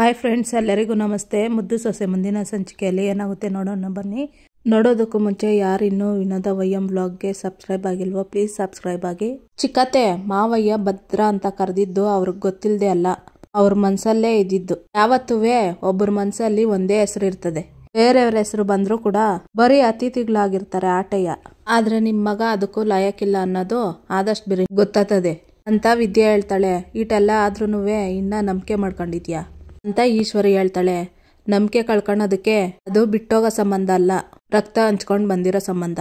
Hi friends, ಎಲ್ಲರಿಗೂ ನಮಸ್ತೆ. ಮುದ್ದು ಸೊಸೆ ಮುಂದಿನ ಸಂಚಿಕೆಯಲ್ಲಿ ಏನಾಗುತ್ತೆ ನೋಡೋಣ ಬನ್ನಿ. ನೋಡೋದಕ್ಕೂ ಮುಂಚೆ ಯಾರು ಇನ್ನೂ ವಿನೋದ ವೈಎಂ ಬ್ಲಾಗ್ಗೆ ಸಬ್ಸ್ಕ್ರೈಬ್ ಆಗಿಲ್ವೋ ಪ್ಲೀಸ್ ಸಬ್ಸ್ಕ್ರೈಬ್ ಆಗಿ. ಚಿಕ್ಕತ್ತೆ ಮಾವಯ್ಯ ಭದ್ರ ಅಂತ ಕರೆದಿದ್ದು ಅವ್ರಿಗೆ ಗೊತ್ತಿಲ್ಲದೆ ಅಲ್ಲ, ಅವ್ರ ಮನ್ಸಲ್ಲೇ ಇದ್ದಿದ್ದು. ಯಾವತ್ತೂವೆ ಒಬ್ಬರ ಮನ್ಸಲ್ಲಿ ಒಂದೇ ಹೆಸರು ಇರ್ತದೆ. ಬೇರೆಯವ್ರ ಹೆಸರು ಬಂದ್ರು ಕೂಡ ಬರೀ ಅತಿಥಿಗಳಾಗಿರ್ತಾರೆ ಆಟಯ್ಯ. ಆದ್ರೆ ನಿಮ್ ಮಗ ಅದಕ್ಕೂ ಲಾಯಕ್ಕಿಲ್ಲ ಅನ್ನೋದು ಆದಷ್ಟು ಬಿರಿ ಗೊತ್ತಾಗ್ತದೆ ಅಂತ ವಿದ್ಯೆ ಹೇಳ್ತಾಳೆ. ಈಟೆಲ್ಲ ಆದ್ರೂನುವೆ ಇನ್ನ ನಂಬಿಕೆ ಮಾಡ್ಕೊಂಡಿದ್ಯಾ ಅಂತ ಈಶ್ವರಿ ಹೇಳ್ತಾಳೆ. ನಂಬಿಕೆ ಕಳ್ಕೊಳ್ಳೋದಕ್ಕೆ ಅದು ಬಿಟ್ಟೋಗೋ ಸಂಬಂಧ ಅಲ್ಲ, ರಕ್ತ ಹಂಚ್ಕೊಂಡ್ ಬಂದಿರೋ ಸಂಬಂಧ.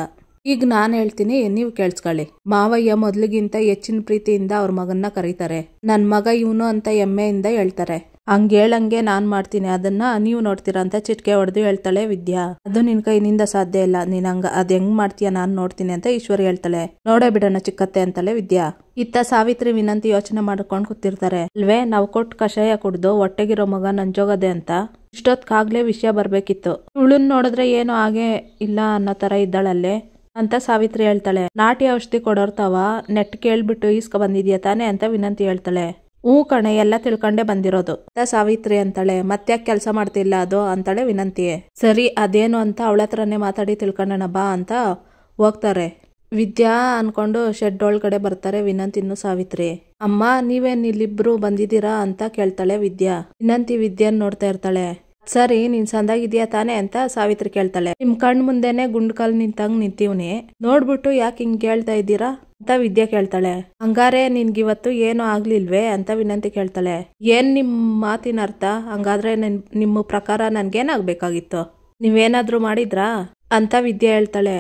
ಈಗ ನಾನ್ ಹೇಳ್ತೀನಿ, ನೀವ್ ಕೇಳಿಸ್ಕೊಳ್ಳಿ. ಮಾವಯ್ಯ ಮೊದ್ಲಿಗಿಂತ ಹೆಚ್ಚಿನ ಪ್ರೀತಿಯಿಂದ ಅವ್ರ ಮಗನ್ನ ಕರೀತಾರೆ. ನನ್ ಮಗ ಇವನು ಅಂತ ಹೆಮ್ಮೆಯಿಂದ ಹೇಳ್ತಾರೆ. ಹಂಗೇಳಂಗೆ ನಾನ್ ಮಾಡ್ತೀನಿ, ಅದನ್ನ ನೀವು ನೋಡ್ತೀರಾ ಅಂತ ಚಿಟ್ಕೆ ಹೊಡೆದು ಹೇಳ್ತಾಳೆ ವಿದ್ಯಾ. ಅದು ನಿನ್ ಕೈನಿಂದ ಸಾಧ್ಯ ಇಲ್ಲ, ನೀನ್ ಅದ್ ಹೆಂಗ್ ಮಾಡ್ತೀಯ ನಾನ್ ನೋಡ್ತೀನಿ ಅಂತ ಈಶ್ವರಿ ಹೇಳ್ತಾಳೆ. ನೋಡೇ ಬಿಡೋಣ ಚಿಕ್ಕತ್ತೆ ಅಂತಾಳೆ ವಿದ್ಯಾ. ಇತ್ತ ಸಾವಿತ್ರಿ ವಿನಂತಿ ಯೋಚನೆ ಮಾಡ್ಕೊಂಡ್ ಕೂತಿರ್ತಾರೆ. ಅಲ್ವೇ ನಾವು ಕೊಟ್ಟು ಕಷಾಯ ಕುಡ್ದು ಹೊಟ್ಟೆಗಿರೋ ಮಗ ನಂಜೋಗದೆ ಅಂತ ಇಷ್ಟೊತ್ಕಾಗ್ಲೇ ವಿಷಯ ಬರ್ಬೇಕಿತ್ತು. ಇವಳನ್ ನೋಡಿದ್ರೆ ಏನೋ ಹಾಗೆ ಇಲ್ಲ ಅನ್ನೋ ತರ ಇದ್ದಾಳಲ್ಲೇ ಅಂತ ಸಾವಿತ್ರಿ ಹೇಳ್ತಾಳೆ. ನಾಟಿ ಔಷಧಿ ಕೊಡೋರ್ತಾವ ನೆಟ್ ಕೇಳ್ಬಿಟ್ಟು ಈಸ್ಕ ಬಂದಿದ್ಯಾ ತಾನೆ ಅಂತ ವಿನಂತಿ ಹೇಳ್ತಾಳೆ. ಹೂ ಕಣೆ, ಎಲ್ಲ ತಿಳ್ಕೊಂಡೇ ಬಂದಿರೋದು ಅಂತ ಸಾವಿತ್ರಿ ಅಂತಾಳೆ. ಮತ್ತ್ಯಾಕೆ ಕೆಲಸ ಮಾಡ್ತಿಲ್ಲ ಅದು ಅಂತಾಳೆ ವಿನಂತಿ. ಸರಿ ಅದೇನು ಅಂತ ಅವಳ ಹತ್ರನೇ ಮಾತಾಡಿ ತಿಳ್ಕೊಂಡಣ ಬಾ ಅಂತ ಹೋಗ್ತಾರೆ. ವಿದ್ಯಾ ಅನ್ಕೊಂಡು ಶೆಡ್ ಒಳಗಡೆ ಬರ್ತಾರೆ ವಿನಂತಿನ್ನು ಸಾವಿತ್ರಿ. ಅಮ್ಮ ನೀವೇನ್ ಇಲ್ಲಿಬ್ರು ಬಂದಿದ್ದೀರಾ ಅಂತ ಕೇಳ್ತಾಳೆ ವಿದ್ಯಾ. ವಿನಂತಿ ವಿದ್ಯಾನ್ ನೋಡ್ತಾ ಇರ್ತಾಳೆ. ಸರಿ ನೀನ್ ಸಂದಾಗಿದ್ಯಾ ತಾನೆ ಅಂತ ಸಾವಿತ್ರಿ ಕೇಳ್ತಾಳೆ. ನಿಮ್ ಕಣ್ ಮುಂದೆನೆ ಗುಂಡ್ಕಲ್ ನಿಂತಂಗ್ ನಿಂತೀವ್ನಿ, ನೋಡ್ಬಿಟ್ಟು ಯಾಕೆ ಹಿಂಗ್ ಕೇಳ್ತಾ ಇದ್ದೀರಾ ಅಂತ ವಿದ್ಯಾ ಕೇಳ್ತಾಳೆ. ಹಂಗಾರೆ ನಿನ್ಗಿವತ್ತು ಏನು ಆಗ್ಲಿಲ್ವೇ ಅಂತ ವಿನಂತಿ ಕೇಳ್ತಾಳೆ. ಏನ್ ನಿಮ್ ಮಾತಿನ ಅರ್ಥ? ಹಂಗಾದ್ರೆ ನಿಮ್ಮ ಪ್ರಕಾರ ನನ್ಗೇನಾಗ್ಬೇಕಾಗಿತ್ತು? ನೀವೇನಾದ್ರೂ ಮಾಡಿದ್ರಾ ಅಂತ ವಿದ್ಯಾ ಹೇಳ್ತಾಳೆ.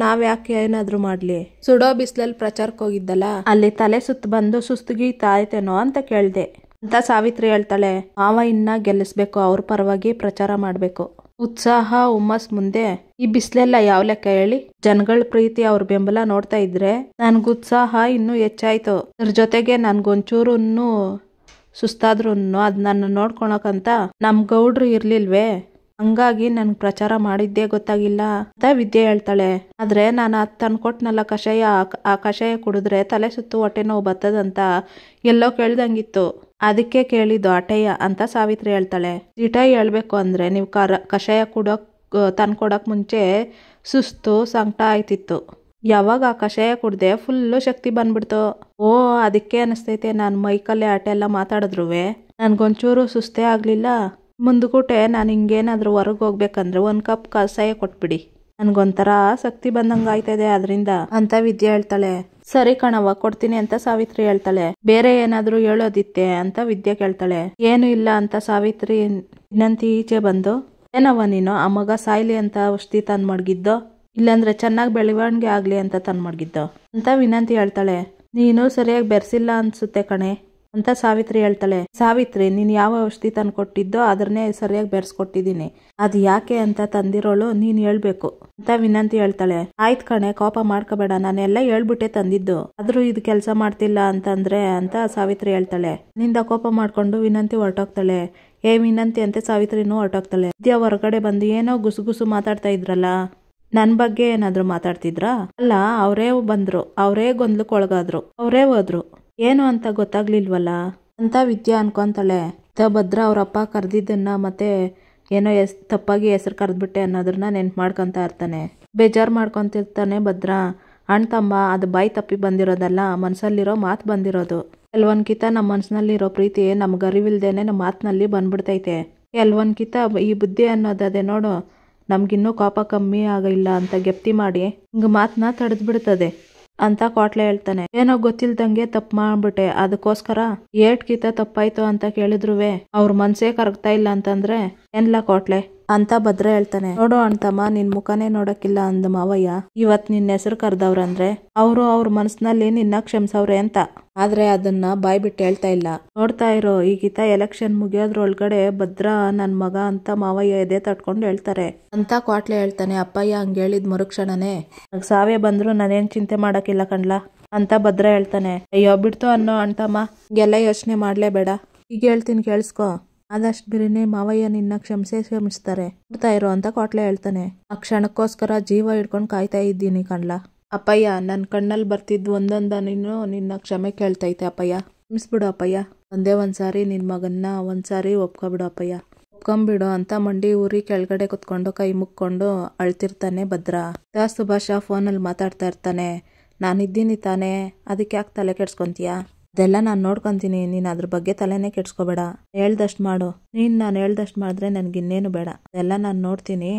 ನಾವ್ ಯಾಕೆ ಏನಾದ್ರೂ ಮಾಡ್ಲಿ? ಸುಡೋ ಬಿಸ್ಲಲ್ಲಿ ಪ್ರಚಾರಕ್ಕೆ ಹೋಗಿದ್ದಲ್ಲ, ಅಲ್ಲಿ ತಲೆ ಸುತ್ತ ಬಂದು ಸುಸ್ತುಗೀತಾಯ್ತೇನೋ ಅಂತ ಕೇಳ್ದೆ ಅಂತ ಸಾವಿತ್ರಿ ಹೇಳ್ತಾಳೆ. ಮಾವ ಇನ್ನ ಗೆಲ್ಲಿಸ್ಬೇಕು, ಅವ್ರ ಪರವಾಗಿ ಪ್ರಚಾರ ಮಾಡ್ಬೇಕು. ಉತ್ಸಾಹ ಹುಮ್ಮಸ್ ಮುಂದೆ ಈ ಬಿಸ್ಲೆಲ್ಲ ಯಾವ ಲೆಕ್ಕ ಹೇಳಿ? ಜನಗಳ ಪ್ರೀತಿ ಅವ್ರ ಬೆಂಬಲ ನೋಡ್ತಾ ಇದ್ರೆ ನನ್ಗ ಉತ್ಸಾಹ ಇನ್ನೂ ಹೆಚ್ಚಾಯ್ತು. ಅದ್ರ ಜೊತೆಗೆ ನನ್ಗೊಂಚೂರು ಸುಸ್ತಾದ್ರು ಅದ್ ನನ್ನ ನೋಡ್ಕೊಳಕಂತ ನಮ್ ಗೌಡ್ರು ಇರ್ಲಿಲ್ವೇ, ಹಂಗಾಗಿ ನನ್ಗೆ ಪ್ರಚಾರ ಮಾಡಿದ್ದೇ ಗೊತ್ತಾಗಿಲ್ಲ ಅಂತ ವಿದ್ಯೆ ಹೇಳ್ತಾಳೆ. ಆದ್ರೆ ನಾನು ಅದ್ ತಂದ್ಕೊಟ್ನಲ್ಲ ಕಷಾಯ, ಆ ಕಷಾಯ ಕುಡಿದ್ರೆ ತಲೆ ಸುತ್ತು ಹೊಟ್ಟೆ ನೋವು ಬರ್ತದಂತ ಎಲ್ಲೋ ಕೇಳ್ದಂಗಿತ್ತು, ಅದಕ್ಕೆ ಕೇಳಿದ್ದು ಆಟಯ್ಯ ಅಂತ ಸಾವಿತ್ರಿ ಹೇಳ್ತಾಳೆ. ಇಟಾಯಿ ಹೇಳ್ಬೇಕು ಅಂದ್ರೆ ನೀವು ಕಷಾಯ ತಂದ್ಕೊಡಕ್ ಮುಂಚೆ ಸುಸ್ತು ಸಂಕಟ ಆಯ್ತಿತ್ತು. ಯಾವಾಗ ಆ ಕಷಾಯ ಕುಡ್ದೆ ಫುಲ್ಲು ಶಕ್ತಿ ಬಂದ್ಬಿಡ್ತು. ಓ ಅದಕ್ಕೆ ಅನಿಸ್ತೈತೆ ನಾನು ಮೈಕಲ್ಲೇ ಆಟ ಎಲ್ಲ ಮಾತಾಡಿದ್ರುವೆ ನನ್ಗೊಂಚೂರು ಸುಸ್ತೇ ಆಗ್ಲಿಲ್ಲ. ಮುಂದ್ಕೂಟೆ ನಾನು ಹಿಂಗೇನಾದ್ರೂ ಹೊರಗೆ ಹೋಗ್ಬೇಕಂದ್ರೆ 1 ಕಪ್ ಕಷಾಯ ಕೊಟ್ಬಿಡಿ, ನನ್ಗೊಂಥರ ಶಕ್ತಿ ಬಂದಂಗ ಆಯ್ತದೆ ಅದರಿಂದ ಅಂತ ವಿದ್ಯೆ ಹೇಳ್ತಾಳೆ. ಸರಿ ಕಣವ್ವ ಕೊಡ್ತೀನಿ ಅಂತ ಸಾವಿತ್ರಿ ಹೇಳ್ತಾಳೆ. ಬೇರೆ ಏನಾದ್ರೂ ಹೇಳೋದಿತ್ತೆ ಅಂತ ವಿದ್ಯೆ ಕೇಳ್ತಾಳೆ. ಏನು ಇಲ್ಲ ಅಂತ ಸಾವಿತ್ರಿ ವಿನಂತಿ ಈಚೆ ಬಂದು, ಏನವ್ವ ನೀನು ಆ ಮಗ ಸಾಯ್ಲಿ ಅಂತ ಔಷಧಿ ತಂದ್ ಮಡಗಿದ್ದೋ, ಇಲ್ಲಾಂದ್ರೆ ಚೆನ್ನಾಗಿ ಬೆಳವಣಿಗೆ ಆಗ್ಲಿ ಅಂತ ತಂದ್ ಮಡಗಿದ್ದೋ ಅಂತ ವಿನಂತಿ ಹೇಳ್ತಾಳೆ. ನೀನು ಸರಿಯಾಗಿ ಬೆರ್ಸಿಲ್ಲ ಅನ್ಸುತ್ತೆ ಕಣೆ ಅಂತ ಸಾವಿತ್ರಿ ಹೇಳ್ತಾಳೆ. ಸಾವಿತ್ರಿ ನೀನ್ ಯಾವ ಔಷಧಿ ತಂದು ಕೊಟ್ಟಿದ್ದೋ ಅದನ್ನೇ ಸರಿಯಾಗಿ ಬೆರೆಸ್ಕೊಟ್ಟಿದ್ದೀನಿ, ಅದ್ ಯಾಕೆ ಅಂತ ತಂದಿರೋಳು ನೀನ್ ಹೇಳ್ಬೇಕು ಅಂತ ವಿನಂತಿ ಹೇಳ್ತಾಳೆ. ಆಯ್ತ್ ಕಣೆ ಕೋಪ ಮಾಡ್ಕೋಬೇಡ, ನಾನೆಲ್ಲ ಹೇಳ್ಬಿಟ್ಟೆ ತಂದಿದ್ದು, ಆದ್ರೂ ಇದು ಕೆಲಸ ಮಾಡ್ತಿಲ್ಲ ಅಂತಂದ್ರೆ ಅಂತ ಸಾವಿತ್ರಿ ಹೇಳ್ತಾಳೆ. ನಿಂದ ಕೋಪ ಮಾಡ್ಕೊಂಡು ವಿನಂತಿ ಹೊರಟೋಗ್ತಾಳೆ. ವಿನಂತಿ ಅಂತ ಸಾವಿತ್ರಿನೂ ಹೊರಟೋಗ್ತಾಳೆ. ವಿದ್ಯಾ ಹೊರಗಡೆ ಬಂದು ಏನೋ ಗುಸುಗುಸು ಮಾತಾಡ್ತಾ ಇದ್ರಲ್ಲ, ನನ್ ಬಗ್ಗೆ ಏನಾದ್ರು ಮಾತಾಡ್ತಿದ್ರಾ? ಅಲ್ಲ ಅವರೇ ಬಂದ್ರು, ಅವರೇ ಗೊಂದಲಕ್ಕೆ ಒಳಗಾದ್ರು, ಅವರೇ ಹೋದ್ರು, ಏನು ಅಂತ ಗೊತ್ತಾಗ್ಲಿಲ್ವಲ್ಲ ಅಂತ ವಿದ್ಯಾ ಅನ್ಕೊಂತಾಳೆ. ಭದ್ರ ಅವ್ರಪ್ಪ ಕರೆದಿದ್ದನ್ನ ಮತ್ತೆ ಏನೋ ತಪ್ಪಾಗಿ ಹೆಸರು ಕರೆದ್ಬಿಟ್ಟೆ ಅನ್ನೋದನ್ನ ನೆನ್ಪು ಮಾಡ್ಕೊಂತ ಇರ್ತಾನೆ. ಬೇಜಾರು ಮಾಡ್ಕೊಂತಿರ್ತಾನೆ ಭದ್ರ. ಅಣ್ಣ ತಮ್ಮ ಅದು ಬಾಯಿ ತಪ್ಪಿ ಬಂದಿರೋದಲ್ಲ, ಮನ್ಸಲ್ಲಿರೋ ಮಾತು ಬಂದಿರೋದು. ಕೆಲವೊಂದ್ಕಿತ ನಮ್ಮ ಮನ್ಸಿನಲ್ಲಿರೋ ಪ್ರೀತಿ ನಮ್ಗೆ ಅರಿವಿಲ್ದೇನೆ ನಮ್ಮ ಮಾತಿನಲ್ಲಿ ಬಂದ್ಬಿಡ್ತೈತೆ. ಕೆಲವೊಂದ್ಕಿತ ಈ ಬುದ್ಧಿ ಅನ್ನೋದದೆ ನೋಡು, ನಮ್ಗಿನ್ನೂ ಕೋಪ ಕಮ್ಮಿ ಆಗಿಲ್ಲ ಅಂತ ಗೆಪ್ತಿ ಮಾಡಿ ಹಿಂಗ ಮಾತನ್ನ ತಡೆದ್ಬಿಡ್ತದೆ ಅಂತ ಕೋಟ್ಲೆ ಹೇಳ್ತಾನೆ. ಏನೋ ಗೊತ್ತಿಲ್ದಂಗೆ ತಪ್ಪು ಮಾಡ್ಬಿಟ್ಟೆ, ಅದಕ್ಕೋಸ್ಕರ ಏಟ್ಕಿತ ತಪ್ಪಾಯ್ತು ಅಂತ ಕೇಳಿದ್ರುವೆ ಅವ್ರ ಮನ್ಸೇ ಕರಗ್ತಾ ಇಲ್ಲ ಅಂತಂದ್ರೆ ಏನ್ಲ ಕೋಟ್ಲೆ ಅಂತ ಭದ್ರ ಹೇಳ್ತಾನೆ. ನೋಡು ಅಣ್ತಮ್ಮ, ನಿನ್ ಮುಖನೇ ನೋಡಕ್ಕಿಲ್ಲ ಅಂದ ಮಾವಯ್ಯ. ಇವತ್ ನಿನ್ನ ಹೆಸರು ಕರ್ದವ್ರಂದ್ರೆ ಅವರು ಅವ್ರ ಮನ್ಸಿನಲ್ಲಿ ನಿನ್ನ ಕ್ಷಮಿಸವ್ರೆ ಅಂತ, ಆದ್ರೆ ಅದನ್ನ ಬಾಯ್ ಬಿಟ್ಟು ಹೇಳ್ತಾ ಇಲ್ಲ. ನೋಡ್ತಾ ಇರೋ ಈಗಿತ ಎಲೆಕ್ಷನ್ ಮುಗಿಯೋದ್ರೊಳಗಡೆ ಭದ್ರ ನನ್ ಮಗ ಅಂತ ಮಾವಯ್ಯ ಎದೆ ತಟ್ಕೊಂಡು ಹೇಳ್ತಾರೆ ಅಂತ ಕ್ವಾಟ್ಲೆ ಹೇಳ್ತಾನೆ. ಅಪ್ಪಯ್ಯ ಹಂಗ ಹೇಳಿದ್ ಮರುಕ್ಷಣನೇ ಸಾವೇ ಬಂದ್ರು ನಾನೇನ್ ಚಿಂತೆ ಮಾಡಕ್ಕಿಲ್ಲ ಕಣ್ಲಾ ಅಂತ ಭದ್ರ ಹೇಳ್ತಾನೆ. ಅಯ್ಯೋ ಬಿಡ್ತು ಅನ್ನೋ ಅಣ್ತಮ್ಮ, ಹಿಂಗೆಲ್ಲ ಯೋಚನೆ ಮಾಡ್ಲೇಬೇಡ, ಈಗ ಹೇಳ್ತೀನಿ ಕೇಳಿಸ್ಕೊ, ಆದಷ್ಟು ಬಿರಿನೇ ಮಾವಯ್ಯ ನಿನ್ನ ಕ್ಷಮಿಸ್ತಾರೆ, ನೋಡ್ತಾ ಇರೋ ಅಂತ ಕೋಟ್ಲೆ ಹೇಳ್ತಾನೆ. ಆ ಕ್ಷಣಕ್ಕೋಸ್ಕರ ಜೀವ ಹಿಡ್ಕೊಂಡು ಕಾಯ್ತಾ ಇದ್ದೀನಿ ಕಣ್ಲಾ. ಅಪ್ಪಯ್ಯ ನನ್ ಕಣ್ಣಲ್ಲಿ ಬರ್ತಿದ್ದು ಒಂದೊಂದ ನಿನ್ನ ಕ್ಷಮೆ ಕೇಳ್ತೈತೆ ಅಪ್ಪಯ್ಯ, ಕ್ಷಮಿಸ್ಬಿಡು ಅಪ್ಪಯ್ಯ ಒಂದೇ ಒಂದ್ಸಾರಿ ನಿನ್ ಮಗನ್ನ ಒಂದ್ಸಾರಿ ಒಪ್ಕೊಬಿಡು ಅಪ್ಪಯ್ಯ, ಒಪ್ಕೊಂಬಿಡು ಅಂತ ಮಂಡಿ ಊರಿ ಕೆಳಗಡೆ ಕುತ್ಕೊಂಡು ಕೈ ಮುಕ್ಕೊಂಡು ಅಳ್ತಿರ್ತಾನೆ ಭದ್ರ. ಸುಭಾಷ ಫೋನಲ್ಲಿ ಮಾತಾಡ್ತಾ ಇರ್ತಾನೆ. ನಾನಿದ್ದೀನಿ ತಾನೇ, ಅದಕ್ಕೆ ಯಾಕೆ ತಲೆ ಕೆಡ್ಸ್ಕೊಂತೀಯ? ಅದೆಲ್ಲ ನಾನು ನೋಡ್ಕೊಂತೀನಿ, ನೀನು ಅದ್ರ ಬಗ್ಗೆ ತಲೆನೇ ಕೆಡ್ಸ್ಕೊಬೇಡ. ಹೇಳ್ದಷ್ಟು ಮಾಡು. ನಾನು ಹೇಳ್ದಷ್ಟು ಮಾಡಿದ್ರೆ ನನ್ಗೆ ಇನ್ನೇನು ಬೇಡ, ಅದೆಲ್ಲ ನಾನು ನೋಡ್ತೀನಿ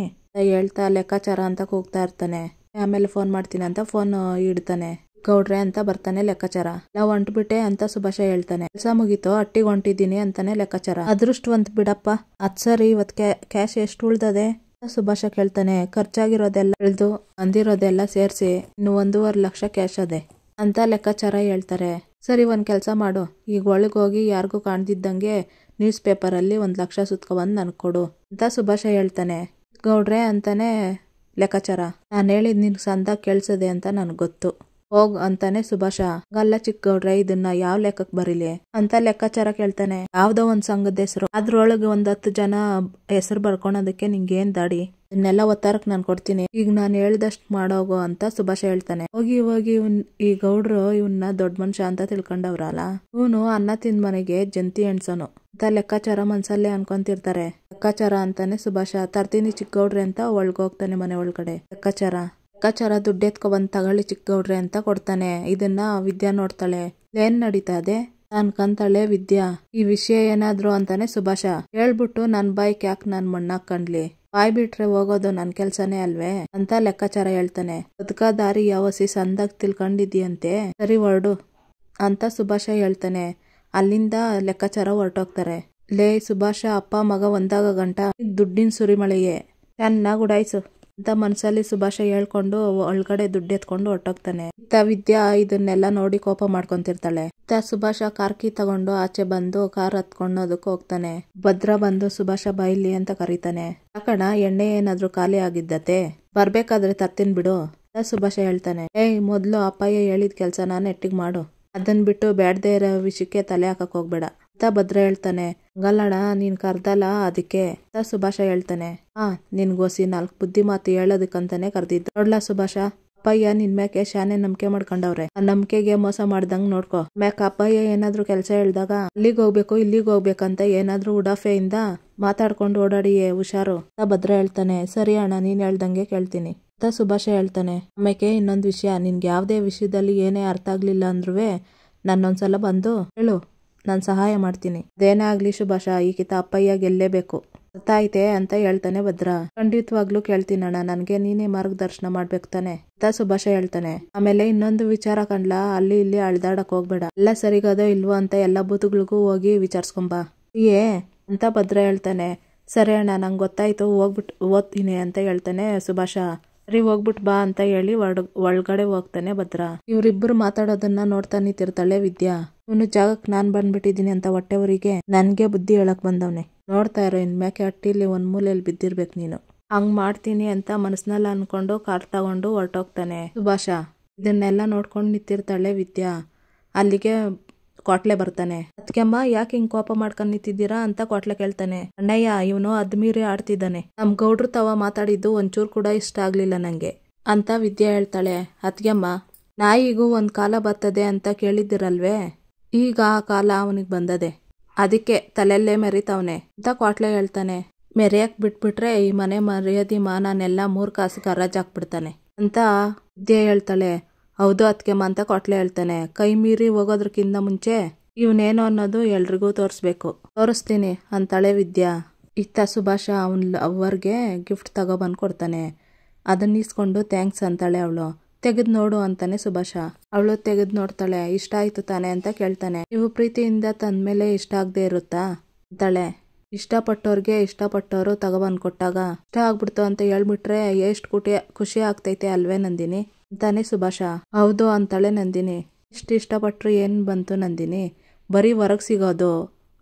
ಹೇಳ್ತಾ ಲೆಕ್ಕಾಚಾರ ಅಂತ ಕೂಗ್ತಾ ಇರ್ತಾನೆ. ಆಮೇಲೆ ಫೋನ್ ಮಾಡ್ತೀನಿ ಅಂತ ಫೋನ್ ಇಡ್ತಾನೆ. ಗೌಡ್ರೆ ಅಂತ ಬರ್ತಾನೆ ಲೆಕ್ಕಾಚಾರ. ನಾವು ಹೊಂಟ್ಬಿಟ್ಟೆ ಅಂತ ಸುಭಾಷ ಹೇಳ್ತಾನೆ. ಕೆಲಸ ಮುಗೀತು, ಅಟ್ಟಿಗೆ ಹೊಂಟಿದ್ದೀನಿ ಅಂತಾನೆ ಲೆಕ್ಕಾಚಾರ. ಅದೃಷ್ಟವಂತ ಬಿಡಪ್ಪ. ಸರಿ, ಇವತ್ತು ಕ್ಯಾಶ್ ಎಷ್ಟು ಉಳ್ದದೆ? ಸುಭಾಷ ಕೇಳ್ತಾನೆ. ಖರ್ಚಾಗಿರೋದೆಲ್ಲ ಇಳ್ದು ಅಂದಿರೋದೆಲ್ಲ ಸೇರಿಸಿ ಇನ್ನು 1.5 ಲಕ್ಷ ಕ್ಯಾಶ್ ಅದೆ ಅಂತ ಲೆಕ್ಕಾಚಾರ ಹೇಳ್ತಾರೆ. ಸರಿ, ಒಂದ್ ಕೆಲಸ ಮಾಡು, ಈಗ ಒಳಗೋಗಿ ಯಾರಿಗೂ ಕಾಣ್ದಿದ್ದಂಗೆ ನ್ಯೂಸ್ ಪೇಪರಲ್ಲಿ 1 ಲಕ್ಷ ಸುತ್ಕೊಬಂದು ನನ್ಗೆ ಕೊಡು ಅಂತ ಸುಭಾಷ ಹೇಳ್ತಾನೆ. ಗೌಡ್ರೆ ಅಂತಾನೆ ಲೆಕ್ಕಾಚಾರ. ನಾನು ಹೇಳಿದ್ ನಿನ್ಗೆ ಸಂದಾಗ ಕೇಳ್ಸದೆ ಅಂತ ನನ್ಗೆ ಗೊತ್ತು, ಹೋಗ್ ಅಂತಾನೆ ಸುಭಾಷ. ಗಲ್ಲ ಚಿಕ್ಕ ಗೌಡ್ರೆ, ಇದನ್ನ ಯಾವ ಲೆಕ್ಕಕ್ಕೆ ಬರೀಲಿ ಅಂತ ಲೆಕ್ಕಾಚಾರ ಕೇಳ್ತಾನೆ. ಯಾವ್ದೋ ಒಂದ್ ಸಂಘದ ಹೆಸರು, ಅದ್ರೊಳಗೆ 10 ಜನ ಹೆಸರು ಬರ್ಕೊಳೋದಕ್ಕೆ ನಿಂಗೇನ್ ದಾಡಿ? ಇದನ್ನೆಲ್ಲ ಒತ್ತಾರಕ್ ನಾನು ಕೊಡ್ತೀನಿ, ಈಗ ನಾನು ಹೇಳ್ದಷ್ಟು ಮಾಡೋಗು ಅಂತ ಸುಭಾಷ ಹೇಳ್ತಾನೆ. ಹೋಗಿ ಈ ಗೌಡ್ರು ಇವನ್ನ ದೊಡ್ಡ ಮನುಷ್ಯ ಅಂತ ತಿಳ್ಕೊಂಡವ್ರಲ್ಲ, ಇವನು ಅನ್ನ ತಿಂದ ಮನೆಗೆ ಜಂತಿ ಎಣ್ಸೋನು ಅಂತ ಲೆಕ್ಕಾಚಾರ ಮನ್ಸಲ್ಲೇ ಅನ್ಕೊಂತಿರ್ತಾರೆ. ಲೆಕ್ಕಾಚಾರ ಅಂತಾನೆ ಸುಭಾಷ. ತರ್ತೀನಿ ಚಿಕ್ಕ ಗೌಡ್ರೆ ಅಂತ ಒಳಗೋಗ್ತಾನೆ ಮನೆ ಒಳಗಡೆ. ಲೆಕ್ಕಾಚಾರ ದುಡ್ಡು ಎತ್ಕೊಬಂದ್ ತಗೊಳ್ಳಿ ಚಿಕ್ಕ ಗೌಡ್ರೆ ಅಂತ ಕೊಡ್ತಾನೆ. ಇದನ್ನ ವಿದ್ಯಾ ನೋಡ್ತಾಳೆ. ಏನ್ ನಡೀತಾ ಇದೆ ಅನ್ಕಂತಾಳೆ ವಿದ್ಯಾ. ಈ ವಿಷಯ ಏನಾದ್ರು ಅಂತಾನೆ ಸುಭಾಷ. ಹೇಳ್ಬಿಟ್ಟು ನನ್ ಬಾಯ್ಕ್ ಯಾಕೆ ನಾನ್ ಮಣ್ಣಾಕಂಡ್ಲಿ, ಬಾಯ್ ಬಿಟ್ರೆ ಹೋಗೋದು ನನ್ ಕೆಲ್ಸನೇ ಅಲ್ವೇ ಅಂತ ಲೆಕ್ಕಾಚಾರ ಹೇಳ್ತಾನೆ. ಬದುಕ ದಾರಿ ಯಾವಸಿ ಸಂದಾಗ ತಿಳ್ಕೊಂಡಿದ್ಯಂತೆ, ಸರಿ ಹೊರಡು ಅಂತ ಸುಭಾಷ ಹೇಳ್ತಾನೆ. ಅಲ್ಲಿಂದ ಲೆಕ್ಕಾಚಾರ ಹೊರಟೋಗ್ತಾರೆ. ಲೇ ಸುಭಾಷ, ಅಪ್ಪ ಮಗ ಒಂದಾಗ ಗಂಟ ದುಡ್ಡಿನ ಸುರಿಮಳೆಯೇ, ಚೆನ್ನಾಗ್ ಉಡಾಯ್ಸು ಅಂತ ಮನ್ಸಲ್ಲಿ ಸುಭಾಷ ಹೇಳ್ಕೊಂಡು ಒಳಗಡೆ ದುಡ್ಡು ಎತ್ಕೊಂಡು ಹೊರಟೋಗ್ತಾನೆ. ವಿದ್ಯಾ ಇದನ್ನೆಲ್ಲ ನೋಡಿ ಕೋಪ ಮಾಡ್ಕೊಂತಿರ್ತಾಳೆ. ಸುಭಾಷ ಕಾರ್ ಕೀ ತಗೊಂಡು ಆಚೆ ಬಂದು ಕಾರ್ ಹತ್ಕೊಂಡೋದಕ್ಕೆ ಹೋಗ್ತಾನೆ. ಭದ್ರ ಬಂದು ಸುಭಾಷ ಬಾಯಿಲಿ ಅಂತ ಕರೀತಾನೆ. ಯಾಕಣ ಎಣ್ಣೆ ಏನಾದ್ರು ಖಾಲಿ ಆಗಿದ್ದತೆ, ಬರ್ಬೇಕಾದ್ರೆ ತರ್ತೀನಿ ಬಿಡು ಅಂತ ಸುಭಾಷ ಹೇಳ್ತಾನೆ. ಮೊದ್ಲು ಅಪ್ಪಯ್ಯ ಹೇಳಿದ ಕೆಲ್ಸನ ನೆಟ್ಟಿಗೆ ಮಾಡು, ಅದನ್ ಬಿಟ್ಟು ಬ್ಯಾಡ್ದೇ ಇರೋ ವಿಷಯಕ್ಕೆ ತಲೆ ಹಾಕಕ್ ಹೋಗ್ಬೇಡ ಅಂತ ಭದ್ರ ಹೇಳ್ತಾನೆ. ಹಂಗಲ್ಲಣ, ನೀನ್ ಕರ್ದಲ್ಲ ಅದಕ್ಕೆ ಅಂತ ಸುಭಾಷ ಹೇಳ್ತಾನೆ. ನಿನ್ಗೋಸಿ 4 ಬುದ್ಧಿ ಮಾತು ಹೇಳೋದಕ್ಕಂತಾನೆ ಕರ್ದಿದ್ದು. ನೋಡ್ಲಾ ಸುಭಾಷ, ಅಪ್ಪಯ್ಯ ನಿನ್ ಮ್ಯಾಕೆ ಶಾನೆ ನಂಬಿಕೆ ಮಾಡ್ಕೊಂಡವ್ರೆ, ಆ ನಂಬಿಕೆಗೆ ಮೋಸ ಮಾಡ್ದಂಗ್ ನೋಡ್ಕೊ. ಮ್ಯಾಕ ಅಪ್ಪಯ್ಯ ಏನಾದ್ರು ಕೆಲಸ ಹೇಳ್ದಾಗ ಅಲ್ಲಿಗೆ ಹೋಗ್ಬೇಕು ಇಲ್ಲಿಗೆ ಹೋಗ್ಬೇಕಂತ ಏನಾದ್ರು ಉಡಾಫೆಯಿಂದ ಮಾತಾಡ್ಕೊಂಡು ಓಡಾಡಿಯೇ ಹುಷಾರು ಅಂತ ಭದ್ರ ಹೇಳ್ತಾನೆ. ಸರಿ ಅಣ್ಣ, ನೀನ್ ಹೇಳ್ದಂಗೆ ಕೇಳ್ತೀನಿ ಅಂತ ಸುಭಾಷ ಹೇಳ್ತಾನೆ. ಆಮೇಲೆ ಇನ್ನೊಂದು ವಿಷಯ, ನಿನ್ಗೆ ಯಾವ್ದೇ ವಿಷಯದಲ್ಲಿ ಏನೇ ಅರ್ಥ ಆಗ್ಲಿಲ್ಲ ಅಂದ್ರೂ ನನ್ನೊಂದ್ಸಲ ಬಂದು ಹೇಳು, ನಾನ್ ಸಹಾಯ ಮಾಡ್ತೀನಿ. ಅದೇನೇ ಆಗ್ಲಿ ಸುಭಾಷ, ಈಗಿತ ಅಪ್ಪಯ್ಯ ಗೆಲ್ಲೇಬೇಕು, ಅರ್ಥ ಆಯ್ತೆ ಅಂತ ಹೇಳ್ತಾನೆ ಭದ್ರ. ಖಂಡಿತವಾಗ್ಲೂ ಕೇಳ್ತೀನಣ್ಣ, ನನ್ಗೆ ನೀನೇ ಮಾರ್ಗದರ್ಶನ ಮಾಡ್ಬೇಕು ತಾನೆ ಅಂತ ಸುಭಾಷ ಹೇಳ್ತಾನೆ. ಆಮೇಲೆ ಇನ್ನೊಂದು ವಿಚಾರ ಕಂಡ್ಲಾ, ಅಲ್ಲಿ ಇಲ್ಲಿ ಅಳ್ದಾಡಕ್ ಹೋಗ್ಬೇಡ, ಎಲ್ಲ ಸರಿಗದೋ ಇಲ್ವೋ ಅಂತ ಎಲ್ಲ ಬೂತ್ಗಳಿಗೂ ಹೋಗಿ ವಿಚಾರಿಸ್ಕೊಂಬಾ ಅಂತ ಭದ್ರ ಹೇಳ್ತಾನೆ. ಸರಿ ಅಣ್ಣ, ನಂಗೆ ಗೊತ್ತಾಯ್ತು, ಹೋಗ್ಬಿಟ್ಟು ಓದ್ತೀನಿ ಅಂತ ಹೇಳ್ತಾನೆ ಸುಭಾಷ. ಸರಿ ಹೋಗ್ಬಿಟ್ ಬಾ ಅಂತ ಹೇಳಿ ಒಳಗಡೆ ಹೋಗ್ತಾನೆ ಭದ್ರ. ಇವ್ರಿಬ್ರು ಮಾತಾಡೋದನ್ನ ನೋಡ್ತಾ ನಿಂತಿರ್ತಾಳೆ ವಿದ್ಯಾ. ಇವನು ಜಾಗಕ್ಕೆ ನಾನ್ ಬಂದ್ಬಿಟ್ಟಿದೀನಿ ಅಂತ ಹೊಟ್ಟೆವರಿಗೆ ನನ್ಗೆ ಬುದ್ಧಿ ಹೇಳಕ್ ಬಂದವ್ನೆ. ನೋಡ್ತಾ ಇರೋ, ಇನ್ಮ್ಯಾಕೆ ಅಟ್ಟಿಲಿ ಒಂದ್ ಮೂಲೆಯಲ್ಲಿ ಬಿದ್ದಿರ್ಬೇಕು ನೀನು, ಹಂಗ್ ಮಾಡ್ತೀನಿ ಅಂತ ಮನಸ್ನಲ್ಲಿ ಅನ್ಕೊಂಡು ಕಾರ್ ತಗೊಂಡು ಹೊರಟೋಗ್ತಾನೆ ಸುಭಾಷ. ಇದನ್ನೆಲ್ಲ ನೋಡ್ಕೊಂಡು ನಿಂತಿರ್ತಾಳೆ ವಿದ್ಯಾ. ಅಲ್ಲಿಗೆ ಕೋಟ್ಲೆ ಬರ್ತಾನೆ. ಅದ್ಕೆಮ್ಮ ಯಾಕೆ ಹಿಂಗ್ ಕೋಪ ಮಾಡ್ಕೊಂಡ್ ನಿಂತಿದ್ದೀರಾ ಅಂತ ಕೋಟ್ಲೆ ಕೇಳ್ತಾನೆ. ಅಣ್ಣಯ್ಯ, ಇವನು ಅದ್ಮೀರಿ ಆಡ್ತಿದ್ದಾನೆ, ನಮ್ ಗೌಡ್ರು ತವ ಮಾತಾಡಿದ್ದು ಒಂಚೂರು ಕೂಡ ಇಷ್ಟ ಆಗ್ಲಿಲ್ಲ ನಂಗೆ ಅಂತ ವಿದ್ಯಾ ಹೇಳ್ತಾಳೆ. ಅದ್ಗೆಮ್ಮ, ನಾಯಿಗೂ ಒಂದ್ ಕಾಲ ಬರ್ತದೆ ಅಂತ ಕೇಳಿದ್ದಿರಲ್ವೇ, ಈಗ ಆ ಕಾಲ ಅವನಿಗೆ ಬಂದದೆ, ಅದಕ್ಕೆ ತಲೆಲ್ಲೇ ಮೆರಿತವನೆ ಅಂತ ಕೋಟ್ಲೆ ಹೇಳ್ತಾನೆ. ಮೆರೆಯಕ್ ಬಿಟ್ಬಿಟ್ರೆ ಈ ಮನೆ ಮರ್ಯಾದಿ ಮಾನನೆಲ್ಲ 3 ಕಾಸಿಗೆ ಹರಾಜ್ ಹಾಕ್ಬಿಡ್ತಾನೆ ಅಂತ ವಿದ್ಯೆ ಹೇಳ್ತಾಳೆ. ಹೌದು ಅದ್ಕೆಮ್ಮ ಅಂತ ಕೋಟ್ಲೆ ಹೇಳ್ತಾನೆ. ಕೈ ಮೀರಿ ಹೋಗೋದ್ರಕ್ಕಿಂತ ಮುಂಚೆ ಇವನೇನು ಅನ್ನೋದು ಎಲ್ರಿಗೂ ತೋರಿಸ್ತೀನಿ ಅಂತಾಳೆ ವಿದ್ಯಾ. ಇತ್ತ ಸುಭಾಷ ಅವನ್ ಅವ್ವರ್ಗೆ ಗಿಫ್ಟ್ ತಗೊಬಂದು ಕೊಡ್ತಾನೆ. ಅದನ್ನ ಇಸ್ಕೊಂಡು ಥ್ಯಾಂಕ್ಸ್ ಅಂತಾಳೆ ಅವಳು. ತೆಗೆದ್ ನೋಡು ಅಂತಾನೆ ಸುಭಾಷ. ಅವಳು ತೆಗೆದ್ ನೋಡ್ತಾಳೆ. ಇಷ್ಟ ಆಯ್ತು ತಾನೆ ಅಂತ ಕೇಳ್ತಾನೆ. ನೀವು ಪ್ರೀತಿಯಿಂದ ತಂದ್ಮೇಲೆ ಇಷ್ಟ ಆಗದೆ ಇರುತ್ತಾ ಅಂತಾಳೆ. ಇಷ್ಟಪಟ್ಟವ್ರಿಗೆ ಇಷ್ಟಪಟ್ಟವರು ತಗೊಬಂದು ಕೊಟ್ಟಾಗ ಇಷ್ಟ ಆಗ್ಬಿಡ್ತು ಅಂತ ಹೇಳ್ಬಿಟ್ರೆ ಎಷ್ಟು ಖುಷಿ ಆಗ್ತೈತೆ ಅಲ್ವೇ ನಂದಿನಿ ಅಂತಾನೆ ಸುಭಾಷ. ಹೌದು ಅಂತಾಳೆ ನಂದಿನಿ. ಇಷ್ಟಪಟ್ರು ಏನ್ ಬಂತು ನಂದಿನಿ, ಬರೀ ಹೊರಗ್ ಸಿಗೋದು,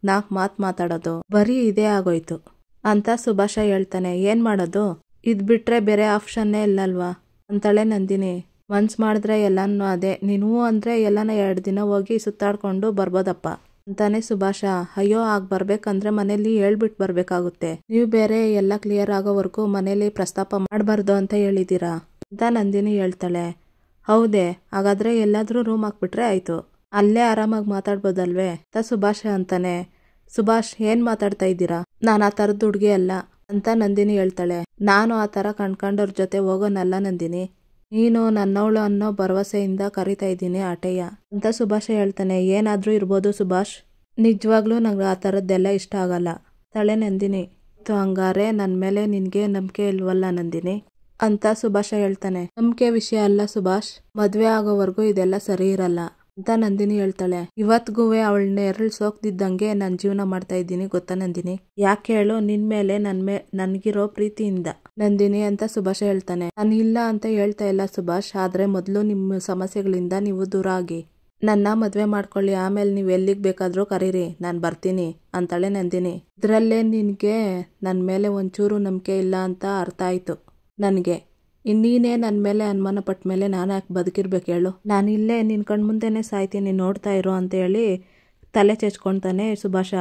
4 ಮಾತು ಮಾತಾಡೋದು, ಬರೀ ಇದೇ ಆಗೋಯ್ತು ಅಂತ ಸುಭಾಷ ಹೇಳ್ತಾನೆ. ಏನ್ ಮಾಡೋದು, ಇದ್ ಬಿಟ್ರೆ ಬೇರೆ ಆಪ್ಷನ್ನೇ ಇಲ್ಲಲ್ವಾ ಅಂತಾಳೆ ನಂದಿನಿ. ಮನ್ಸ್ ಮಾಡಿದ್ರೆ ಎಲ್ಲಾನು ಅದೇ, ನೀನು ಅಂದ್ರೆ ಎಲ್ಲಾನ 2 ದಿನ ಹೋಗಿ ಸುತ್ತಾಡ್ಕೊಂಡು ಬರ್ಬೋದಪ್ಪ ಅಂತಾನೆ ಸುಭಾಷ. ಅಯ್ಯೋ, ಆಗ ಬರ್ಬೇಕಂದ್ರೆ ಮನೇಲಿ ಹೇಳ್ಬಿಟ್ಟು ಬರ್ಬೇಕಾಗುತ್ತೆ, ನೀವು ಬೇರೆ ಎಲ್ಲ ಕ್ಲಿಯರ್ ಆಗೋವರೆಗೂ ಮನೇಲಿ ಪ್ರಸ್ತಾಪ ಮಾಡಬಾರ್ದು ಅಂತ ಹೇಳಿದೀರಾ ಅಂತ ನಂದಿನಿ ಹೇಳ್ತಾಳೆ. ಹೌದೇ, ಹಾಗಾದ್ರೆ ಎಲ್ಲಾದ್ರೂ ರೂಮ್ ಹಾಕ್ಬಿಟ್ರೆ ಆಯ್ತು ಅಲ್ಲೇ ಆರಾಮಾಗಿ ಮಾತಾಡ್ಬೋದಲ್ವೇ ಅಂತ ಸುಭಾಷ ಅಂತಾನೆ. ಸುಭಾಷ್ ಏನ್ ಮಾತಾಡ್ತಾ ಇದ್ದೀರಾ, ನಾನು ಆ ಥರದ್ದು ಹುಡುಗಿ ಅಲ್ಲ ಅಂತ ನಂದಿನಿ ಹೇಳ್ತಾಳೆ. ನಾನು ಆ ಥರ ಕಣ್ಕಂಡವ್ರ ಜೊತೆ ಹೋಗೋನಲ್ಲ ನಂದಿನಿ, ನೀನು ನನ್ನವಳು ಅನ್ನೋ ಭರವಸೆಯಿಂದ ಕರಿತಾ ಇದ್ದೀನಿ ಆಟಯ್ಯ ಅಂತ ಸುಭಾಷ ಹೇಳ್ತಾನೆ. ಏನಾದ್ರೂ ಇರ್ಬೋದು ಸುಭಾಷ್, ನಿಜವಾಗ್ಲೂ ನಂಗೆ ಆ ಥರದ್ದೆಲ್ಲ ಇಷ್ಟ ಆಗಲ್ಲ ತಳೆ ನಂದಿನಿ. ಹಂಗಾರೆ ನನ್ನ ಮೇಲೆ ನಿನ್ಗೆ ನಂಬಿಕೆ ಇಲ್ವಲ್ಲ ನಂದಿನಿ ಅಂತ ಸುಭಾಷ ಹೇಳ್ತಾನೆ. ನಂಬಿಕೆ ವಿಷಯ ಅಲ್ಲ ಸುಭಾಷ್, ಮದ್ವೆ ಆಗೋವರೆಗೂ ಇದೆಲ್ಲ ಸರಿ ಇರಲ್ಲ ಅಂತ ನಂದಿನಿ ಹೇಳ್ತಾಳೆ. ಇವತ್ಗೂ ಅವಳನ್ನ ಎರಳು ಸೋಕ್ದಿದ್ದಂಗೆ ನಾನು ಜೀವನ ಮಾಡ್ತಾ ಇದ್ದೀನಿ ಗೊತ್ತಾ ನಂದಿನಿ. ಯಾಕೆ ಹೇಳು, ನಿನ್ ಮೇಲೆ ನನ್ಗಿರೋ ಪ್ರೀತಿಯಿಂದ ನಂದಿನಿ ಅಂತ ಸುಭಾಷ ಹೇಳ್ತಾನೆ. ನಾನು ಇಲ್ಲ ಅಂತ ಹೇಳ್ತಾ ಇಲ್ಲ ಸುಭಾಷ್, ಆದ್ರೆ ಮೊದಲು ನಿಮ್ಮ ಸಮಸ್ಯೆಗಳಿಂದ ನೀವು ದೂರ ಆಗಿ ನನ್ನ ಮದ್ವೆ ಮಾಡ್ಕೊಳ್ಳಿ, ಆಮೇಲೆ ನೀವು ಎಲ್ಲಿಗೆ ಬೇಕಾದ್ರೂ ಕರೀರಿ, ನಾನು ಬರ್ತೀನಿ ಅಂತಾಳೆ ನಂದಿನಿ. ಇದ್ರಲ್ಲೇ ನಿನ್ಗೆ ನನ್ನ ಮೇಲೆ ಒಂಚೂರು ನಂಬಿಕೆ ಇಲ್ಲ ಅಂತ ಅರ್ಥ ಆಯ್ತು ನನಗೆ. ಇನ್ನೀನೇ ನನ್ನ ಮೇಲೆ ಅನುಮಾನ ಪಟ್ಟ ಮೇಲೆ ನಾನು ಯಾಕೆ ಬದುಕಿರ್ಬೇಕು ಹೇಳು, ನಾನಿಲ್ಲೇ ನಿನ್ ಕಣ್ಮುಂದೆನೆ ಸಾಯ್ತೀನಿ ನೋಡ್ತಾ ಇರೋ ಅಂತ ಹೇಳಿ ತಲೆ ಚೆಚ್ಕೊಳ್ತಾನೆ ಸುಭಾಷ.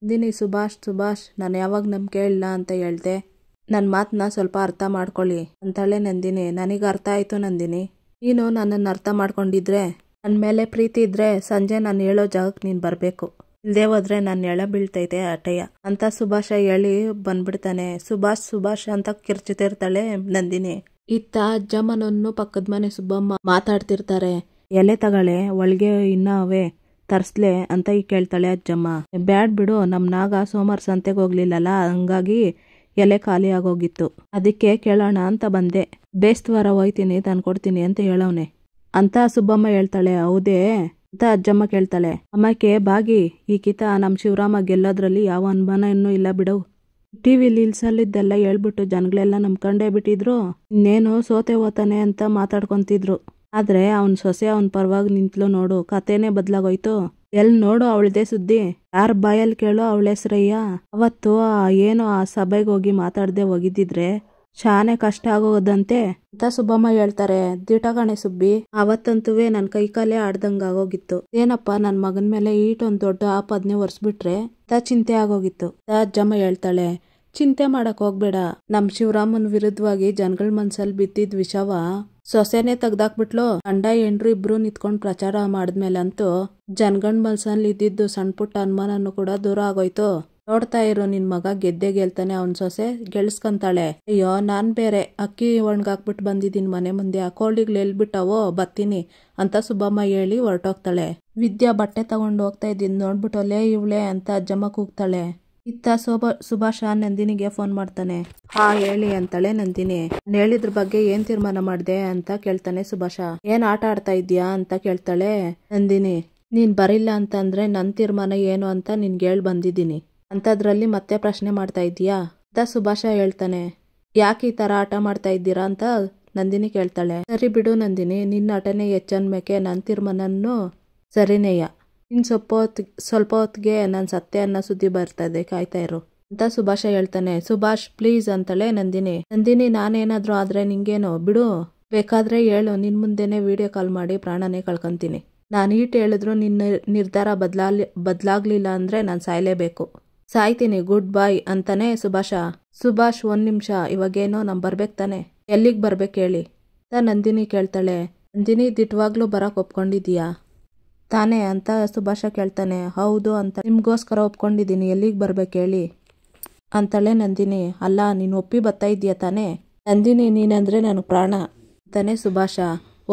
ನಂದಿನಿ ಸುಭಾಷ್ ನಾನು ಯಾವಾಗ ನಂಬಿಕೆ ಇಲ್ಲ ಅಂತ ಹೇಳ್ದೆ, ನನ್ನ ಮಾತನ್ನ ಸ್ವಲ್ಪ ಅರ್ಥ ಮಾಡ್ಕೊಳ್ಳಿ ಅಂತಾಳೆ ನಂದಿನಿ. ನನಗೆ ಅರ್ಥ ಆಯ್ತು ನಂದಿನಿ, ನೀನು ನನ್ನನ್ನು ಅರ್ಥ ಮಾಡ್ಕೊಂಡಿದ್ರೆ, ನನ್ನ ಮೇಲೆ ಪ್ರೀತಿ ಇದ್ರೆ ಸಂಜೆ ನಾನು ಹೇಳೋ ಜಾಗಕ್ಕೆ ನೀನು ಬರಬೇಕು, ಇಲ್ಲದೆ ಹೋದ್ರೆ ನಾನು ಎಳ ಬೀಳ್ತೈತೆ ಆಟಯ್ಯ ಅಂತ ಸುಭಾಷ ಹೇಳಿ ಬಂದ್ಬಿಡ್ತಾನೆ. ಸುಭಾಷ್ ಅಂತ ಕಿರ್ಚುತ್ತಿರ್ತಾಳೆ ನಂದಿನಿ. ಇತ್ತ ಅಜ್ಜಮ್ಮನನ್ನು ಪಕ್ಕದ ಮನೆ ಸುಬ್ಬಮ್ಮ ಮಾತಾಡ್ತಿರ್ತಾರೆ. ಎಲೆ ತಗಳೆ, ಒಳಗೆ ಇನ್ನವೇ ತರ್ಸ್ಲೆ ಅಂತ ಈಗ ಕೇಳ್ತಾಳೆ ಅಜ್ಜಮ್ಮ. ಬ್ಯಾಡ್ ಬಿಡು, ನಮ್ ನಾಗ ಸೋಮವಾರ ಸಂತೆಗೆ ಹೋಗ್ಲಿಲ್ಲಲ್ಲ, ಹಂಗಾಗಿ ಎಲೆ ಖಾಲಿ ಆಗೋಗಿತ್ತು, ಅದಕ್ಕೆ ಕೇಳೋಣ ಅಂತ ಬಂದೆ. ಬೇಸ್ತವಾರ ಹೋಯ್ತೀನಿ ತಂದ್ಕೊಡ್ತೀನಿ ಅಂತ ಹೇಳವ್ನೆ ಅಂತ ಸುಬ್ಬಮ್ಮ ಹೇಳ್ತಾಳೆ. ಹೌದೇ ಅಂತ ಅಜ್ಜಮ್ಮ ಕೇಳ್ತಾಳೆ. ಅಮ್ಮಕ್ಕೆ ಬಾಗಿ, ಈ ಕಿತ ನಮ್ ಶಿವರಾಮ ಗೆಲ್ಲೋದ್ರಲ್ಲಿ ಯಾವ ಅನುಮಾನ ಇಲ್ಲ ಬಿಡು. ಟಿವಿಲಿ ಇಲ್ಸಲ್ಲಿದ್ದೆಲ್ಲ ಹೇಳ್ಬಿಟ್ಟು ಜನಗಳೆಲ್ಲ ನಂಬ್ಕೊಂಡೇ ಬಿಟ್ಟಿದ್ರು, ಇನ್ನೇನು ಸೋತೆ ಹೋತಾನೆ ಅಂತ ಮಾತಾಡ್ಕೊಂತಿದ್ರು. ಆದ್ರೆ ಅವನ್ ಸೊಸೆ ಅವನ್ ಪರವಾಗಿ ನಿಂತ್ಲು ನೋಡು, ಕತೆನೇ ಬದ್ಲಾಗೋಯ್ತು. ಎಲ್ ನೋಡು ಅವಳದೇ ಸುದ್ದಿ, ಯಾರ ಬಾಯಲ್ಲಿ ಕೇಳೋ ಅವಳ ಹೆಸ್ರಯ್ಯ. ಅವತ್ತು ಏನೋ ಆ ಸಭೆಗೆ ಹೋಗಿ ಮಾತಾಡ್ದೆ ಹೋಗಿದ್ದಿದ್ರೆ ಶಾನೆ ಕಷ್ಟ ಆಗೋದಂತೆ ಅಂತ ಸುಬ್ಬಮ್ಮ ಹೇಳ್ತಾರೆ. ದಿಟ ಕಣೆ ಸುಬ್ಬಿ, ಅವತ್ತಂತುವೆ ನನ್ ಕೈಕಾಲೇ ಆಡ್ದಂಗ ಆಗೋಗಿತ್ತು. ಏನಪ್ಪ ನನ್ ಮಗನ್ ಮೇಲೆ ಈಟೊಂದ್ ದೊಡ್ಡ ಆಪದ್ನೆ ಒರ್ಸ್ಬಿಟ್ರೆ ಅಂತ ಚಿಂತೆ ಆಗೋಗಿತ್ತು. ಅಜ್ಜಮ್ಮ ಹೇಳ್ತಾಳೆ, ಚಿಂತೆ ಮಾಡಕ್ ಹೋಗ್ಬೇಡ, ನಮ್ ಶಿವರಾಮನ್ ವಿರುದ್ಧವಾಗಿ ಜನಗಳ ಮನ್ಸಲ್ಲಿ ಬಿದ್ದಿದ್ ವಿಷವ ಸೊಸೆನೆ ತೆಗ್ದಾಕ್ಬಿಟ್ಲು. ಗಂಡ ಹೆಂಡ್ರು ಇಬ್ರು ನಿಂತ್ಕೊಂಡ್ ಪ್ರಚಾರ ಮಾಡಿದ್ಮೇಲಂತೂ ಜನಗಳ ಮನ್ಸಲ್ಲಿ ಇದ್ದಿದ್ದು ಸಣ್ಣ ಪುಟ್ಟ ಅನುಮಾನನು ಕೂಡ ದೂರ ಆಗೋಯ್ತು. ನೋಡ್ತಾ ಇರು, ನಿನ್ ಮಗ ಗೆದ್ದೆ ಗೆಲ್ತಾನೆ, ಅವನ್ ಸೊಸೆ ಗೆಲ್ಸ್ಕಂತಾಳೆ. ಅಯ್ಯೋ ನಾನ್ ಬೇರೆ ಅಕ್ಕಿ ಒಣಗಾಕ್ಬಿಟ್ಟು ಬಂದಿದ್ದೀನಿ ಮನೆ ಮುಂದೆ, ಆ ಕೋಳಿಗಳು ಎಲ್ಬಿಟ್ಟವೋ ಬರ್ತೀನಿ ಅಂತ ಸುಬ್ಬಮ್ಮ ಹೇಳಿ ಹೊರಟೋಗ್ತಾಳೆ. ವಿದ್ಯಾ ಬಟ್ಟೆ ತಗೊಂಡು ಹೋಗ್ತಾ ಇದ್ದೀನಿ ನೋಡ್ಬಿಟ್ಟು ಲೇ ಇವಳೆ ಅಂತ ಅಜ್ಜಮ್ಮ ಕೂಗ್ತಾಳೆ. ಇತ್ತ ಸುಭಾಷ ನಂದಿನಿಗೆ ಫೋನ್ ಮಾಡ್ತಾನೆ. ಹೇಳಿ ಅಂತಾಳೆ ನಂದಿನಿ. ನಾನು ಹೇಳಿದ್ರ ಬಗ್ಗೆ ಏನ್ ತೀರ್ಮಾನ ಮಾಡ್ದೆ ಅಂತ ಕೇಳ್ತಾನೆ ಸುಭಾಷ. ಏನ್ ಆಟ ಆಡ್ತಾ ಇದ್ಯಾ ಅಂತ ಕೇಳ್ತಾಳೆ ನಂದಿನಿ. ನೀನ್ ಬರಿಲ್ಲ ಅಂತಂದ್ರೆ ನನ್ ತೀರ್ಮಾನ ಏನು ಅಂತ ನಿನ್ಗೆ ಹೇಳ್ ಬಂದಿದ್ದೀನಿ, ಅಂತದ್ರಲ್ಲಿ ಮತ್ತೆ ಪ್ರಶ್ನೆ ಮಾಡ್ತಾ ಇದೀಯಾ ಅಂತ ಸುಭಾಷ ಹೇಳ್ತಾನೆ. ಯಾಕೆ ಈ ತರ ಆಟ ಮಾಡ್ತಾ ಇದ್ದೀರಾ ಅಂತ ನಂದಿನಿ ಕೇಳ್ತಾಳೆ. ಸರಿ ಬಿಡು ನಂದಿನಿ, ನಿನ್ನ ಆಟನೇ ಹೆಚ್ಚನ್ಮೇಕೆ ನನ್ ತೀರ್ಮಾನನ್ನು ಸರಿನೇಯ. ಇನ್ ಸ್ವಲ್ಪ ಹೊತ್ತಿಗೆ ನನ್ ಸತ್ಯ ಅನ್ನೋ ಸುದ್ದಿ ಬರ್ತದೆ, ಕಾಯ್ತಾ ಇರು ಅಂತ ಸುಭಾಷ ಹೇಳ್ತಾನೆ. ಸುಭಾಷ್ ಪ್ಲೀಸ್ ಅಂತಾಳೆ ನಂದಿನಿ ನಾನೇನಾದ್ರೂ ಆದ್ರೆ ನಿಂಗೇನೋ ಬಿಡು, ಬೇಕಾದ್ರೆ ಹೇಳು, ನಿನ್ ಮುಂದೆನೆ ವಿಡಿಯೋ ಕಾಲ್ ಮಾಡಿ ಪ್ರಾಣನೇ ಕಳ್ಕೊಂತೀನಿ. ನಾನು ಈಟ್ ಹೇಳಿದ್ರು ನಿನ್ನ ನಿರ್ಧಾರ ಬದಲಾಗ್ಲಿಲ್ಲ ಅಂದ್ರೆ ನಾನು ಸಾಯ್ಲೇಬೇಕು, ಸಾಯ್ತೀನಿ, ಗುಡ್ ಬೈ ಅಂತಾನೆ ಸುಭಾಷ್ ಒಂದ್ ನಿಮಿಷ, ಇವಾಗೇನೋ ನಮ್ ಬರ್ಬೇಕು ತಾನೆ, ಎಲ್ಲಿಗೆ ಬರ್ಬೇಕು ಹೇಳಿ ಅಂತ ನಂದಿನಿ ಕೇಳ್ತಾಳೆ. ನಂದಿನಿ ದಿಟ್ವಾಗ್ಲೂ ಬರಕ್ ಒಪ್ಕೊಂಡಿದೀಯಾ ತಾನೇ ಅಂತ ಸುಭಾಷ ಕೇಳ್ತಾನೆ. ಹೌದು ಅಂತ, ನಿಮ್ಗೋಸ್ಕರ ಒಪ್ಕೊಂಡಿದ್ದೀನಿ, ಎಲ್ಲಿಗೆ ಬರ್ಬೇಕು ಹೇಳಿ ಅಂತಾಳೆ ನಂದಿನಿ. ಅಲ್ಲ ನೀನು ಒಪ್ಪಿ ಬರ್ತಾ ಇದೀಯ ತಾನೆ ನಂದಿನಿ, ನೀನಂದ್ರೆ ನನಗೆ ಪ್ರಾಣ ಅಂತಾನೆ ಸುಭಾಷ.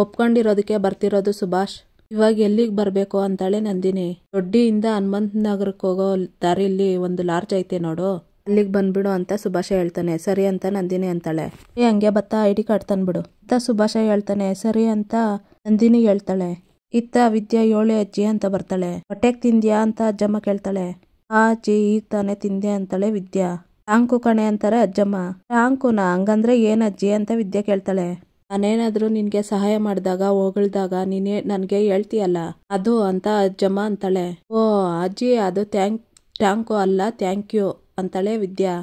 ಒಪ್ಕೊಂಡಿರೋದಕ್ಕೆ ಬರ್ತಿರೋದು ಸುಭಾಷ್, ಇವಾಗ ಎಲ್ಲಿಗೆ ಬರ್ಬೇಕು ಅಂತಾಳೆ ನಂದಿನಿ. ದೊಡ್ಡಿಯಿಂದ ಹನುಮಂತ ನಗರಕ್ಕೆ ಹೋಗೋ ದಾರಿಲಿ ಒಂದು ಲಾರ್ಜ್ ಐತೆ ನೋಡು, ಅಲ್ಲಿಗೆ ಬಂದ್ಬಿಡು ಅಂತ ಸುಭಾಷ ಹೇಳ್ತಾನೆ. ಸರಿ ಅಂತ ನಂದಿನಿ ಅಂತಾಳೆ. ಹಂಗೆ ಬತ್ತಾ ID ಕಾರ್ಡ್ ತಂದ್ಬಿಡು ಅಂತ ಸುಭಾಷ ಹೇಳ್ತಾನೆ. ಸರಿ ಅಂತ ನಂದಿನಿ ಹೇಳ್ತಾಳೆ. ಇತ್ತ ವಿದ್ಯಾ 7 ಅಜ್ಜಿ ಅಂತ ಬರ್ತಾಳೆ. ಹೊಟ್ಟೆಗೆ ತಿಂದ್ಯಾ ಅಂತ ಅಜ್ಜಮ್ಮ ಕೇಳ್ತಾಳೆ. ಅಜ್ಜಿ ಈಗ ತಾನೇ ತಿಂದೆ ಅಂತಾಳೆ ವಿದ್ಯಾ. ಟ್ಯಾಂಕು ಕಣೆ ಅಂತಾರೆ ಅಜ್ಜಮ್ಮ. ಟ್ಯಾಂಕುನಾ, ಹಂಗಂದ್ರೆ ಏನ್ ಅಜ್ಜಿ ಅಂತ ವಿದ್ಯಾ ಕೇಳ್ತಾಳೆ. ನಾನೇನಾದ್ರೂ ನಿನ್ಗೆ ಸಹಾಯ ಮಾಡಿದಾಗ ಹೊಗಳ್ದಾಗ ನೀನೇ ನನ್ಗೆ ಹೇಳ್ತೀಯಲ್ಲ ಅದು ಅಂತ ಅಜ್ಜಮ್ಮ ಅಂತಾಳೆ. ಓ ಅಜ್ಜಿ, ಅದು ಟ್ಯಾಂಕು ಅಲ್ಲ ಥ್ಯಾಂಕ್ ಯು ಅಂತಾಳೆ ವಿದ್ಯಾ.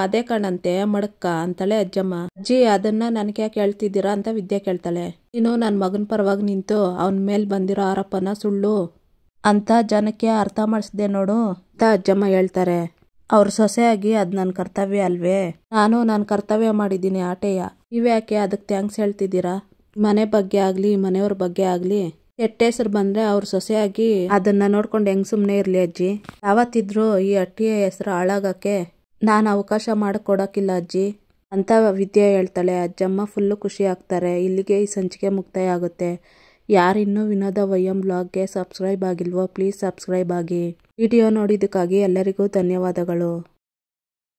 ಅದೇ ಕಣಂತೆ ಮಡಕ್ಕ ಅಂತಾಳೆ ಅಜ್ಜಮ್ಮ. ಅಜ್ಜಿ ಅದನ್ನ ನನ್ಗೆ ಯಾಕೆ ಹೇಳ್ತಿದ್ದೀರಾ ಅಂತ ವಿದ್ಯಾ ಕೇಳ್ತಾಳೆ. ನೀನು ನನ್ ಮಗನ್ ಪರವಾಗಿ ನಿಂತು ಅವನ್ ಮೇಲ್ ಬಂದಿರೋ ಆರೋಪನ ಸುಳ್ಳು ಅಂತ ಜನಕ್ಕೆ ಅರ್ಥ ಮಾಡಿಸ್ದೆ ನೋಡು ಅಂತ ಅಜ್ಜಮ್ಮ ಹೇಳ್ತಾರೆ. ಅವ್ರ ಸೊಸೆಯಾಗಿ ಅದ್ ನನ್ ಕರ್ತವ್ಯ ಅಲ್ವೇ, ನಾನು ನನ್ ಕರ್ತವ್ಯ ಮಾಡಿದ್ದೀನಿ ಆಟೆಯ, ನೀವ್ಯಾಕೆ ಅದಕ್ಕೆ ಥ್ಯಾಂಕ್ಸ್ ಹೇಳ್ತಿದ್ದೀರಾ? ಮನೆ ಬಗ್ಗೆ ಆಗ್ಲಿ ಮನೆಯವ್ರ ಬಗ್ಗೆ ಆಗ್ಲಿ ಕೆಟ್ಟ ಹೆಸರು ಬಂದ್ರೆ ಅವ್ರ ಸೊಸೆಯಾಗಿ ಅದನ್ನ ನೋಡ್ಕೊಂಡು ಹೆಂಗ್ ಸುಮ್ನೆ ಇರ್ಲಿ ಅಜ್ಜಿ. ಯಾವತ್ತಿದ್ರು ಈ ಅಟ್ಟಿಯ ಹೆಸರು ಹಾಳಾಗಕ್ಕೆ ನಾನು ಅವಕಾಶ ಮಾಡಿಕೊಡಕ್ಕಿಲ್ಲ ಅಜ್ಜಿ ಅಂತ ವಿದ್ಯಾ ಹೇಳ್ತಾಳೆ. ಅಜ್ಜಮ್ಮ ಫುಲ್ಲು ಖುಷಿ ಆಗ್ತಾರೆ. ಇಲ್ಲಿಗೆ ಈ ಸಂಚಿಕೆ ಮುಕ್ತಾಯ ಆಗುತ್ತೆ. ಯಾರಿನ್ನೂ ವಿನೋದ ವೈಎಂ ಬ್ಲಾಗ್ಗೆ ಸಬ್ಸ್ಕ್ರೈಬ್ ಆಗಿಲ್ವೋ ಪ್ಲೀಸ್ ಸಬ್ಸ್ಕ್ರೈಬ್ ಆಗಿ. ವಿಡಿಯೋ ನೋಡಿದ್ದಕ್ಕಾಗಿ ಎಲ್ಲರಿಗೂ ಧನ್ಯವಾದಗಳು.